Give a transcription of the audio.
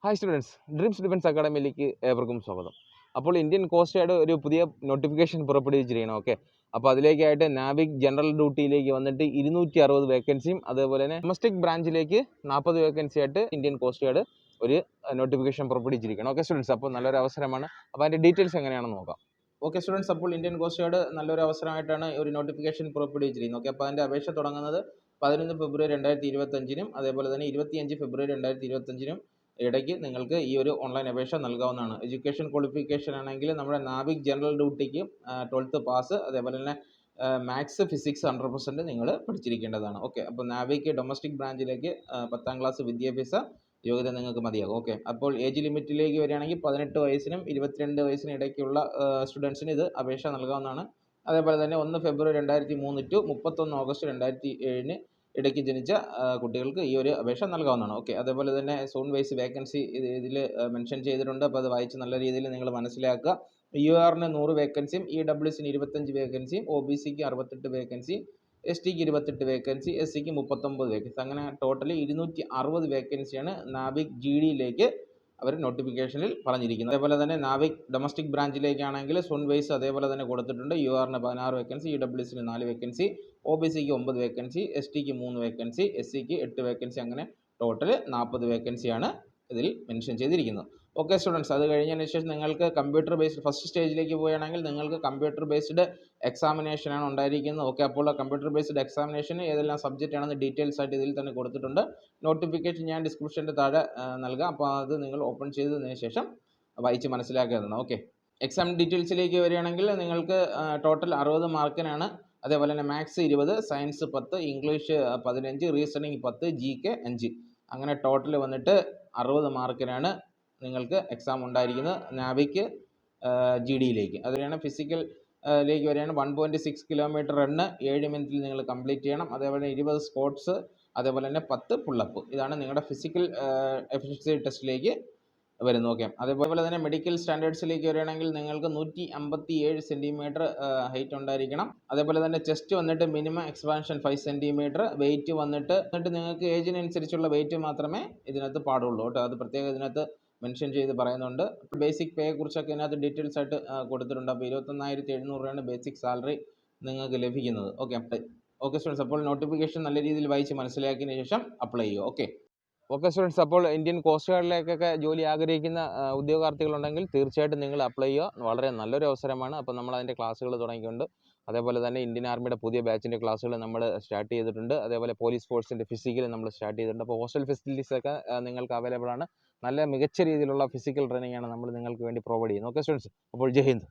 Hi students, dreams defence അക്കാഡമിയിലേക്ക് ഏവർക്കും സ്വാഗതം. അപ്പോൾ ഇന്ത്യൻ കോസ്റ്റ് ഗാർഡ് ഒരു പുതിയ നോട്ടിഫിക്കേഷൻ പുറപ്പെടുവിച്ചിരിക്കണം. ഓക്കെ, അപ്പോൾ അതിലേക്കായിട്ട് നാവിക് ജനറൽ ഡ്യൂട്ടിയിലേക്ക് വന്നിട്ട് 260 വേക്കൻസിയും അതേപോലെ തന്നെ ഡൊമസ്റ്റിക് ബ്രാഞ്ചിലേക്ക് 40 വേക്കൻസി ആയിട്ട് ഇന്ത്യൻ കോസ്റ്റ് ഗാർഡ് ഒരു നോട്ടിഫിക്കേഷൻ പുറപ്പെടുവിച്ചിരിക്കണം. ഓക്കെ സ്റ്റുഡൻസ്, അപ്പോൾ നല്ലൊരു അവസരമാണ്. അപ്പോൾ അതിൻ്റെ ഡീറ്റെയിൽസ് എങ്ങനെയാണെന്ന് നോക്കാം. ഓക്കെ സ്റ്റുഡൻസ്, അപ്പോൾ ഇന്ത്യൻ കോസ്റ്റ് ഗാർഡ് നല്ലൊരു അവസരമായിട്ടാണ് ഒരു നോട്ടിഫിക്കേഷൻ പുറപ്പെടുവിച്ചിരിക്കുന്നത്. ഓക്കെ, അപ്പോൾ അതിൻ്റെ അപേക്ഷ തുടങ്ങുന്നത് 11 ഫെബ്രുവരി 2025 അതേപോലെ തന്നെ 25 ഫെബ്രുവരി 2025 ഇടയ്ക്ക് നിങ്ങൾക്ക് ഈ ഒരു ഓൺലൈൻ അപേക്ഷ നൽകാവുന്നതാണ്. എഡ്യൂക്കേഷൻ ക്വാളിഫിക്കേഷൻ ആണെങ്കിൽ നമ്മുടെ നാവിക് ജനറൽ ഡ്യൂട്ടിക്ക് 12th പാസ്, അതേപോലെ തന്നെ മാത്സ് ഫിസിക്സ് 100% നിങ്ങൾ പഠിച്ചിരിക്കേണ്ടതാണ്. ഓക്കെ, അപ്പോൾ നാവിക് ഡൊമസ്റ്റിക് ബ്രാഞ്ചിലേക്ക് 10th ക്ലാസ് വിദ്യാഭ്യാസ യോഗ്യത നിങ്ങൾക്ക് മതിയാകും. ഓക്കെ, അപ്പോൾ ഏജ് ലിമിറ്റിലേക്ക് വരികയാണെങ്കിൽ 18 വയസ്സിനും 22 വയസ്സിനും ഇടയ്ക്കുള്ള സ്റ്റുഡൻസിന് ഇത് അപേക്ഷ നൽകാവുന്നതാണ്. അതേപോലെ തന്നെ 1 ഫെബ്രുവരി 2003 ടു 31 ഓഗസ്റ്റ് 2007 ഇടയ്ക്ക് ജനിച്ച കുട്ടികൾക്ക് ഈ ഒരു അപേക്ഷ നൽകാവുന്നതാണ്. ഓക്കെ, അതേപോലെ തന്നെ സോൺ വൈസ് വേക്കൻസി ഇതിൽ മെൻഷൻ ചെയ്തിട്ടുണ്ട്. അപ്പോൾ അത് വായിച്ച് നല്ല രീതിയിൽ നിങ്ങൾ മനസ്സിലാക്കുക. URന് 100 വേക്കൻസിയും EWSന് 25 വേക്കൻസിയും OBCക്ക് 68 വേക്കൻസി, STക്ക് 28 വേക്കൻസി, SCക്ക് 39 വേക്കൻസി, അങ്ങനെ ടോട്ടലി 260 വേക്കൻസിയാണ് നാവിക് GDയിലേക്ക് അവർ നോട്ടിഫിക്കേഷനിൽ പറഞ്ഞിരിക്കുന്നത്. അതേപോലെ തന്നെ നാവിക് ഡൊമസ്റ്റിക് ബ്രാഞ്ചിലേക്കാണെങ്കിൽ സോൺ വൈസ് അതേപോലെ തന്നെ കൊടുത്തിട്ടുണ്ട്. URന് 16 വേക്കൻസി, EWSന് 4 വേക്കൻസി, OBCക്ക് 9 വേക്കൻസി, STക്ക് 3 വേക്കൻസി, SCക്ക് 8 വേക്കൻസി, അങ്ങനെ ടോട്ടൽ 40 വേക്കൻസിയാണ് ഇതിൽ മെൻഷൻ ചെയ്തിരിക്കുന്നത്. ഓക്കെ സ്റ്റുഡൻസ്, അത് കഴിഞ്ഞതിന് ശേഷം നിങ്ങൾക്ക് കമ്പ്യൂട്ടർ ബേസ്ഡ് ഫസ്റ്റ് സ്റ്റേജിലേക്ക് പോവുകയാണെങ്കിൽ നിങ്ങൾക്ക് കമ്പ്യൂട്ടർ ബേസ്ഡ് എക്സാമിനേഷനാണ് ഉണ്ടായിരിക്കുന്നത്. ഓക്കെ, അപ്പോൾ കമ്പ്യൂട്ടർ ബേസ്ഡ് എക്സാമിനേഷന് ഏതെല്ലാം സബ്ജക്റ്റ് ആണെന്ന് ഡീറ്റെയിൽസ് ആയിട്ട് ഇതിൽ തന്നെ കൊടുത്തിട്ടുണ്ട്. നോട്ടിഫിക്കേഷൻ ഞാൻ ഡിസ്ക്രിപ്ഷൻ്റെ താഴെ നൽകാം. അപ്പോൾ അത് നിങ്ങൾ ഓപ്പൺ ചെയ്തതിന് ശേഷം വായിച്ച് മനസ്സിലാക്കേണ്ടതാണ്. ഓക്കെ, എക്സാം ഡീറ്റെയിൽസിലേക്ക് വരികയാണെങ്കിൽ നിങ്ങൾക്ക് ടോട്ടൽ 60 മാർക്കിനാണ്. അതേപോലെ തന്നെ maths 20, science 10, English 15, reasoning 10, GK 5, അങ്ങനെ ടോട്ടൽ വന്നിട്ട് 60 മാർക്കിനാണ് നിങ്ങൾക്ക് എക്സാം ഉണ്ടായിരിക്കുന്നത് നാവിക് GDയിലേക്ക്. അതുതന്നെയാണ് ഫിസിക്കലിലേക്ക് വരികയാണ് 1.6 കിലോമീറ്റർ റണ്ണ് 7 മിനിറ്റിൽ നിങ്ങൾ കംപ്ലീറ്റ് ചെയ്യണം. അതേപോലെ 20 സ്പോർട്സ്, അതേപോലെ തന്നെ 10 പുള്ളപ്പ്. ഇതാണ് നിങ്ങളുടെ ഫിസിക്കൽ എഫിഷ്യൻസി ടെസ്റ്റിലേക്ക് വരുന്നു. ഓക്കെ, അതേപോലെ തന്നെ മെഡിക്കൽ സ്റ്റാൻഡേർഡ്സിലേക്ക് വരികയാണെങ്കിൽ നിങ്ങൾക്ക് 157 സെൻറ്റിമീറ്റർ ഹൈറ്റ് ഉണ്ടായിരിക്കണം. അതേപോലെ തന്നെ ചെസ്റ്റ് വന്നിട്ട് മിനിമം എക്സ്പാൻഷൻ 5 സെൻറ്റിമീറ്റർ, വെയിറ്റ് വന്നിട്ട് നിങ്ങൾക്ക് ഏജിനനുസരിച്ചുള്ള വെയിറ്റ് മാത്രമേ ഇതിനകത്ത് പാടുള്ളൂ കേട്ടോ. അത് പ്രത്യേകം ഇതിനകത്ത് മെൻഷൻ ചെയ്ത് പറയുന്നുണ്ട്. ബേസിക് പേയെ കുറിച്ചൊക്കെ ഇതിനകത്ത് ഡീറ്റെയിൽസ് ആയിട്ട് കൊടുത്തിട്ടുണ്ട്. അപ്പോൾ 21,700 രൂപയാണ് ബേസിക് സാലറി നിങ്ങൾക്ക് ലഭിക്കുന്നത്. ഓക്കെ സ്റ്റുഡൻസ്, അപ്പോൾ നോട്ടിഫിക്കേഷൻ നല്ല രീതിയിൽ വായിച്ച് മനസ്സിലാക്കിയതിന് ശേഷം അപ്ലൈ ചെയ്യുക. ഓക്കെ സ്റ്റുഡൻസ്, അപ്പോൾ ഇന്ത്യൻ കോസ്റ്റ് ഗാർഡിലേക്കൊക്കെ ജോലി ആഗ്രഹിക്കുന്ന ഉദ്യോഗാർത്ഥികളുണ്ടെങ്കിൽ തീർച്ചയായിട്ടും നിങ്ങൾ അപ്ലൈ ചെയ്യുക. വളരെ നല്ലൊരു അവസരമാണ്. അപ്പോൾ നമ്മൾ അതിൻ്റെ ക്ലാസ്സുകൾ തുടങ്ങിയിട്ടുണ്ട്. അതേപോലെ തന്നെ ഇന്ത്യൻ ആർമിയുടെ പുതിയ ബാച്ചിൻ്റെ ക്ലാസ്സുകൾ നമ്മൾ സ്റ്റാർട്ട് ചെയ്തിട്ടുണ്ട്. അതേപോലെ പോലീസ് ഫോഴ്സിൻ്റെ ഫിസിക്കൽ നമ്മൾ സ്റ്റാർട്ട് ചെയ്തിട്ടുണ്ട്. അപ്പോൾ ഹോസ്റ്റൽ ഫെസിലിറ്റീസൊക്കെ നിങ്ങൾക്ക് അവൈലബിൾ ആണ്. നല്ല മികച്ച രീതിയിലുള്ള ഫിസിക്കൽ ട്രെയിനിങ് ആണ് നമ്മൾ നിങ്ങൾക്ക് വേണ്ടി പ്രൊവൈഡ് ചെയ്യുന്നത്. ഓക്കെ സ്റ്റുഡൻസ്, അപ്പോൾ ജയ് ഹിന്ദ്.